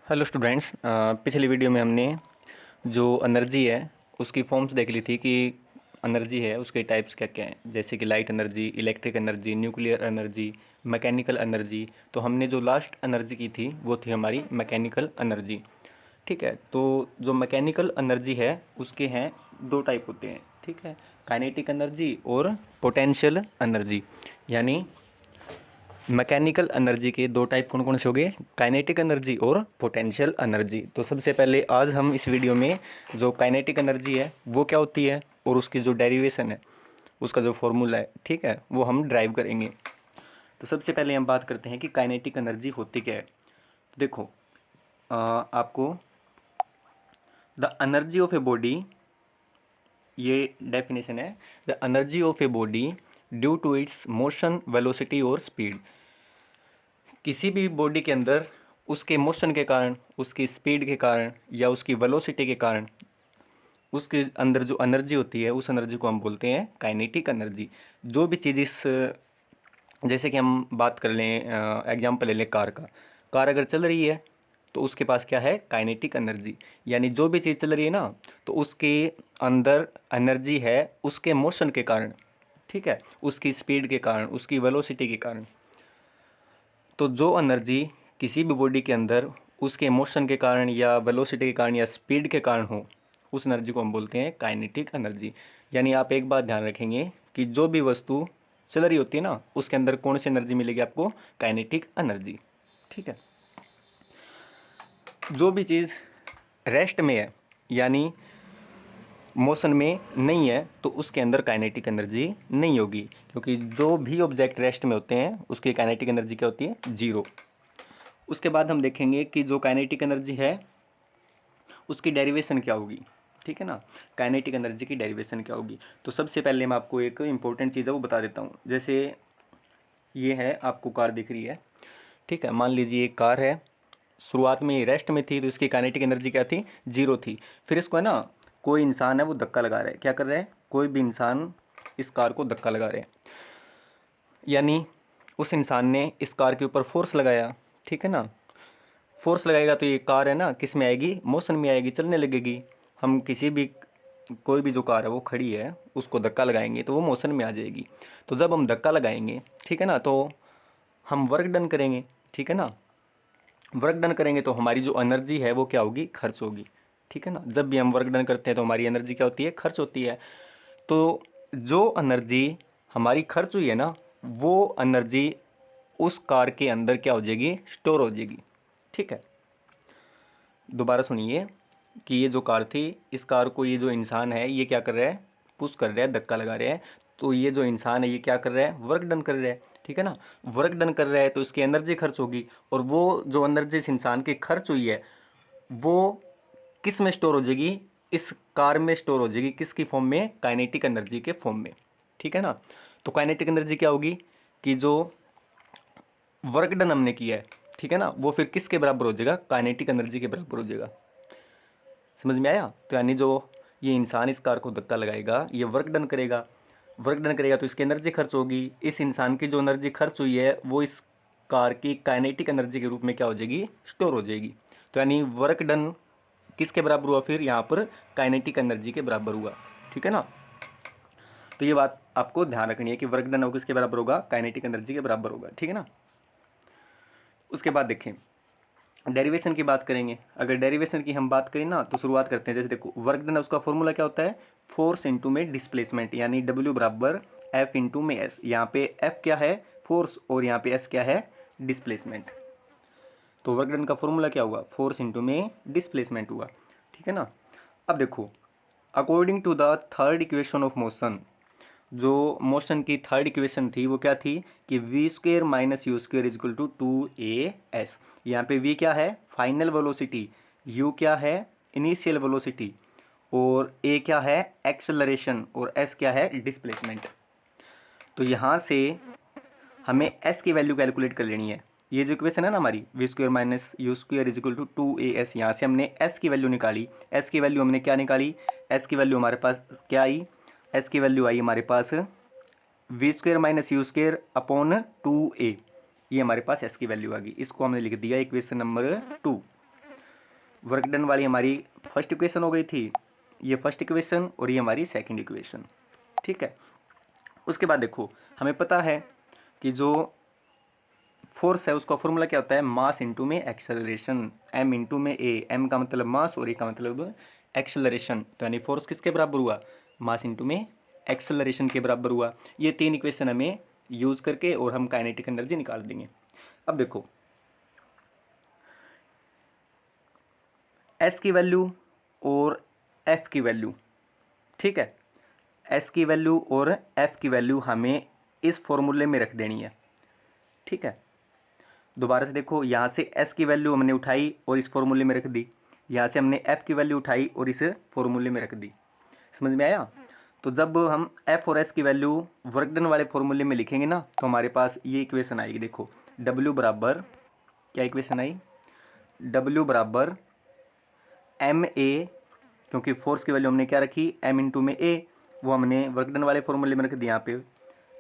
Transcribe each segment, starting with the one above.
Hello students, पिछली video में हमने जो एनर्जी है उसकी फॉर्म्स देख ली थी कि एनर्जी है उसके टाइप्स क्या क्या हैं, जैसे कि light energy, electric energy, nuclear energy, mechanical energy. तो हमने जो लास्ट एनर्जी की थी वो थी हमारी मैकेनिकल एनर्जी। ठीक है, तो जो मैकेनिकल एनर्जी है उसके हैं दो टाइप होते हैं। ठीक है, काइनेटिक एनर्जी और पोटेंशियल एनर्जी। यानी मैकेनिकल एनर्जी के दो टाइप कौन कौन से हो गए? काइनेटिक एनर्जी और पोटेंशियल एनर्जी। तो सबसे पहले आज हम इस वीडियो में जो काइनेटिक एनर्जी है वो क्या होती है और उसकी जो डेरिवेशन है, उसका जो फॉर्मूला है, ठीक है, वो हम ड्राइव करेंगे। तो सबसे पहले हम बात करते हैं कि काइनेटिक एनर्जी होती क्या है। देखो, आपको the energy of a body, ये डेफिनेशन है, the energy of a body due to its motion, velocity और स्पीड। किसी भी बॉडी के अंदर उसके मोशन के कारण, उसकी स्पीड के कारण या उसकी वेलोसिटी के कारण उसके अंदर जो एनर्जी होती है उस एनर्जी को हम बोलते हैं काइनेटिक एनर्जी। जो भी चीज़ इस, जैसे कि हम बात कर लें, एग्जांपल ले लें कार का। कार अगर चल रही है तो उसके पास क्या है? Kinetic energy. यानी जो भी चीज़ चल रही है ना, तो उसके अंदर एनर्जी है उसके मोशन के कारण, ठीक है, उसकी स्पीड के कारण, उसकी वेलोसिटी के कारण। तो जो एनर्जी किसी भी बॉडी के अंदर उसके मोशन के कारण या वेलोसिटी के कारण या स्पीड के कारण हो, उस एनर्जी को हम बोलते हैं काइनेटिक एनर्जी। यानी आप एक बात ध्यान रखेंगे कि जो भी वस्तु चल रही होती है ना, उसके अंदर कौन सी एनर्जी मिलेगी आपको? Kinetic energy. ठीक है, जो भी चीज़ रेस्ट में है यानी मोशन में नहीं है तो उसके अंदर काइनेटिक एनर्जी नहीं होगी, क्योंकि जो भी ऑब्जेक्ट रेस्ट में होते हैं उसकी काइनेटिक एनर्जी क्या होती है? जीरो। उसके बाद हम देखेंगे कि जो काइनेटिक एनर्जी है उसकी डेरिवेशन क्या होगी। ठीक है ना, काइनेटिक एनर्जी की डेरिवेशन क्या होगी। तो सबसे पहले मैं आपको एक इंपॉर्टेंट चीज़ है वो बता देता हूँ। जैसे ये है, आपको कार दिख रही है, ठीक है, मान लीजिए एक कार है, शुरुआत में रेस्ट में थी तो इसकी काइनेटिक एनर्जी क्या थी? जीरो थी। फिर इसको है ना, कोई इंसान है वो धक्का लगा रहा है। क्या कर रहा है? कोई भी इंसान इस कार को धक्का लगा रहे हैं, यानी उस इंसान ने इस कार के ऊपर फोर्स लगाया। ठीक है ना, फोर्स लगाएगा तो ये कार है ना किस में आएगी? मोशन में आएगी, चलने लगेगी। हम किसी भी, कोई भी जो कार है वो खड़ी है उसको धक्का लगाएंगे तो वो मोशन में आ जाएगी। तो जब हम धक्का लगाएंगे, ठीक है ना, तो हम वर्क डन करेंगे। ठीक है ना, वर्क डन करेंगे तो हमारी जो एनर्जी है वो क्या होगी? खर्च होगी। ठीक है ना, जब भी हम वर्क डन करते हैं तो हमारी एनर्जी क्या होती है? खर्च होती है। तो जो एनर्जी हमारी खर्च हुई है ना, वो एनर्जी उस कार के अंदर क्या हो जाएगी? स्टोर हो जाएगी। ठीक है, दोबारा सुनिए कि ये जो कार थी, इस कार को ये जो इंसान है ये क्या कर रहा है? पुश कर रहा है, धक्का लगा रहा है। तो ये जो इंसान है ये क्या कर रहा है? वर्क डन कर रहा है। ठीक है ना, वर्क डन कर रहा है तो इसकी एनर्जी खर्च होगी, और वो जो एनर्जी इस इंसान की खर्च हुई है वो किस में स्टोर हो जाएगी? इस कार में स्टोर हो जाएगी। किसकी फॉर्म में? काइनेटिक एनर्जी के फॉर्म में। ठीक है ना, तो काइनेटिक एनर्जी क्या होगी कि जो वर्क डन हमने किया है, ठीक है ना, वो फिर किसके बराबर हो जाएगा? काइनेटिक एनर्जी के बराबर हो जाएगा। समझ में आया? तो यानी जो ये इंसान इस कार को धक्का लगाएगा, ये वर्क डन करेगा, वर्क डन करेगा तो इसकी एनर्जी खर्च होगी। इस इंसान की जो एनर्जी खर्च हुई है वो इस कार की काइनेटिक एनर्जी के रूप में क्या हो जाएगी? स्टोर हो जाएगी। तो यानी वर्क डन किसके बराबर हुआ? फिर यहाँ पर काइनेटिक एनर्जी के बराबर हुआ। ठीक है ना, तो ये बात आपको ध्यान रखनी है कि वर्क डन होगा किसके बराबर होगा? काइनेटिक एनर्जी के बराबर होगा। ठीक है ना, उसके बाद देखें डेरिवेशन की बात करेंगे। अगर डेरिवेशन की हम बात करें ना तो शुरुआत करते हैं। जैसे देखो, वर्क डन है उसका फॉर्मूला क्या होता है? फोर्स इंटू में डिस्प्लेसमेंट, यानी डब्ल्यू बराबर एफ इंटू में एस। यहाँ पे एफ क्या है? फोर्स, और यहाँ पे एस क्या है? डिस्प्लेसमेंट। तो वर्क डन का फॉर्मूला क्या हुआ? फोर्स इंटू में डिस्प्लेसमेंट हुआ। ठीक है ना, अब देखो, according to the third equation of motion, जो मोशन की थर्ड इक्वेशन थी वो क्या थी कि v square minus you square is equal to 2AS। यहाँ पे वी क्या है? फाइनल वेलोसिटी, यू क्या है? इनिशियल वेलोसिटी, और ए क्या है? एक्सेलरेशन, और एस क्या है? डिस्प्लेसमेंट। तो यहाँ से हमें एस की वैल्यू कैलकुलेट कर लेनी है। ये जो इक्वेशन है ना हमारी, v square minus you square is equal to 2AS, यहाँ से हमने एस की वैल्यू निकाली। एस की वैल्यू हमने क्या निकाली? एस की वैल्यू हमारे पास क्या आई? एस की वैल्यू आई हमारे पास V square minus you square upon 2A। ये हमारे पास एस की वैल्यू आ गई। इसको हमने लिख दिया इक्वेशन नंबर 2। वर्क डन वाली हमारी फर्स्ट इक्वेशन हो गई थी, ये फर्स्ट इक्वेशन और ये हमारी सेकंड इक्वेशन। ठीक है, उसके बाद देखो हमें पता है कि जो फोर्स है उसका फॉर्मूला क्या होता है, मास इंटू में एक्सेलरेशन, एम इंटू में ए, एम का मतलब मास और ए का मतलब एक्सेलरेशन। तो यानी फोर्स किसके बराबर हुआ, मास इंटू में एक्सेलरेशन के बराबर हुआ। ये तीन इक्वेशन हमें यूज करके और हम काइनेटिक एनर्जी निकाल देंगे। अब देखो एस की वैल्यू और एफ की वैल्यू, ठीक है, एस की वैल्यू और एफ की वैल्यू हमें इस फॉर्मूले में रख देनी है। ठीक है, दोबारा से देखो, यहाँ से एस की वैल्यू हमने उठाई और इस फॉर्मूले में रख दी, यहाँ से हमने एफ की वैल्यू उठाई और इस फॉर्मूले में रख दी। समझ में आया? तो जब हम एफ और एस की वैल्यू वर्क डन वाले फॉर्मूले में लिखेंगे ना, तो हमारे पास ये इक्वेशन आएगी। देखो डब्ल्यू बराबर, क्या इक्वेशन आई, डब्ल्यू बराबर एम ए, क्योंकि फोर्स की वैल्यू हमने क्या रखी, एम इंटू में ए, वो हमने वर्क डन वाले फॉर्मूले में रख दिया यहाँ पे,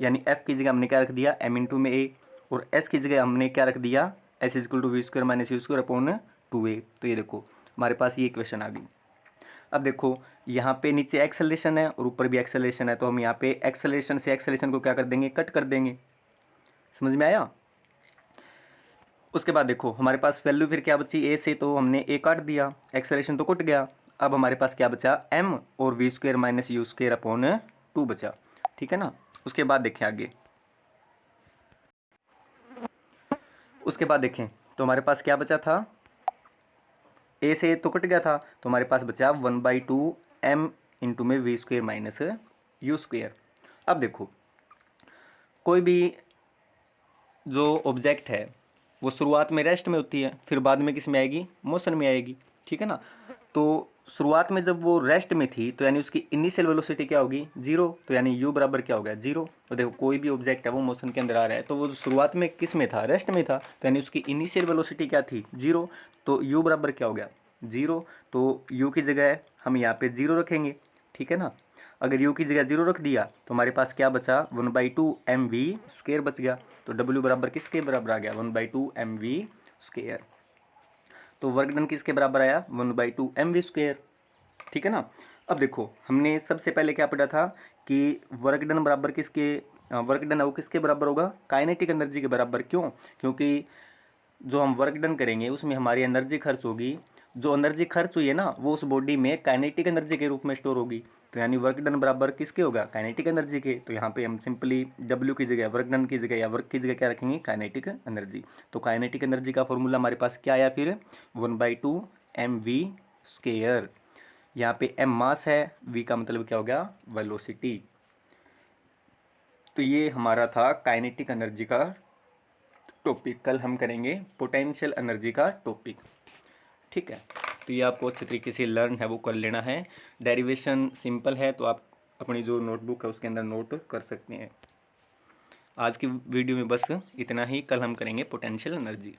यानी एफ की जगह हमने क्या रख दिया, एम इंटू में ए, और एस की जगह हमने क्या रख दिया, s is equal to v square minus u square upon 2a। तो ये देखो हमारे पास ये इक्वेशन आ गई। अब देखो यहाँ पे नीचे एक्सेलरेशन है और ऊपर भी एक्सेलरेशन है, तो हम यहाँ पे एक्सेलरेशन से एक्सेलरेशन को क्या कर देंगे, कट कर देंगे। समझ में आया? उसके बाद देखो हमारे पास वैल्यू फिर क्या बची, ए से तो हमने ए काट दिया, एक्सेलरेशन तो कट गया। अब हमारे पास क्या बचा, एम और v square minus u square upon 2 बचा। ठीक है ना? उसके बाद देखें आगे, उसके बाद देखें तो हमारे पास क्या बचा था, ए से तो कट गया था, तो हमारे पास बचा 1/2 एम इंटू में v square minus u square. अब देखो कोई भी जो ऑब्जेक्ट है वो शुरुआत में रेस्ट में होती है, फिर बाद में किस में आएगी, मोशन में आएगी। ठीक है ना? तो शुरुआत में जब वो रेस्ट में थी तो यानी उसकी इनिशियल वेलोसिटी क्या होगी, 0। तो यानी u बराबर क्या हो गया, 0। तो देखो कोई भी ऑब्जेक्ट है वो मोशन के अंदर आ रहा है, तो वो शुरुआत में किस में था, रेस्ट में था, तो यानी उसकी इनिशियल वेलोसिटी क्या थी, 0। तो u बराबर क्या हो गया, 0। तो u की जगह हम यहाँ पे 0 रखेंगे। ठीक है ना? अगर u की जगह 0 रख दिया तो हमारे पास क्या बचा, 1/2 एम वी स्क्वायर बच गया। तो w बराबर किसके बराबर आ गया, 1/2 एम वी स्क्वायर। तो वर्क डन किसके बराबर आया, 1/2 एम वी स्क्वायर। ठीक है ना? अब देखो हमने सबसे पहले क्या पढ़ा था कि वर्क डन बराबर किसके, वर्क डन है वो किसके बराबर होगा, काइनेटिक एनर्जी के बराबर। क्यों? क्योंकि जो हम वर्क डन करेंगे उसमें हमारी एनर्जी खर्च होगी, जो एनर्जी खर्च हुई है ना वो उस बॉडी में काइनेटिक एनर्जी के रूप में स्टोर होगी। तो यानी वर्क डन बराबर किसके होगा, काइनेटिक एनर्जी के। तो यहाँ पे हम सिंपली डब्ल्यू की जगह, वर्क डन की जगह या वर्क की जगह क्या रखेंगे, काइनेटिक एनर्जी। तो काइनेटिक एनर्जी का फॉर्मूला हमारे पास क्या आया फिर, 1/2 एम वी स्क्वायर। यहाँ पे एम मास है, वी का मतलब क्या हो गया, वेलोसिटी। तो ये हमारा था काइनेटिक एनर्जी का टॉपिक। कल हम करेंगे पोटेंशियल एनर्जी का टॉपिक। ठीक है? तो ये आपको अच्छे तरीके से लर्न है वो कर लेना है। डेरिवेशन सिंपल है, तो आप अपनी जो नोटबुक है उसके अंदर नोट कर सकते हैं। आज की वीडियो में बस इतना ही, कल हम करेंगे पोटेंशियल एनर्जी।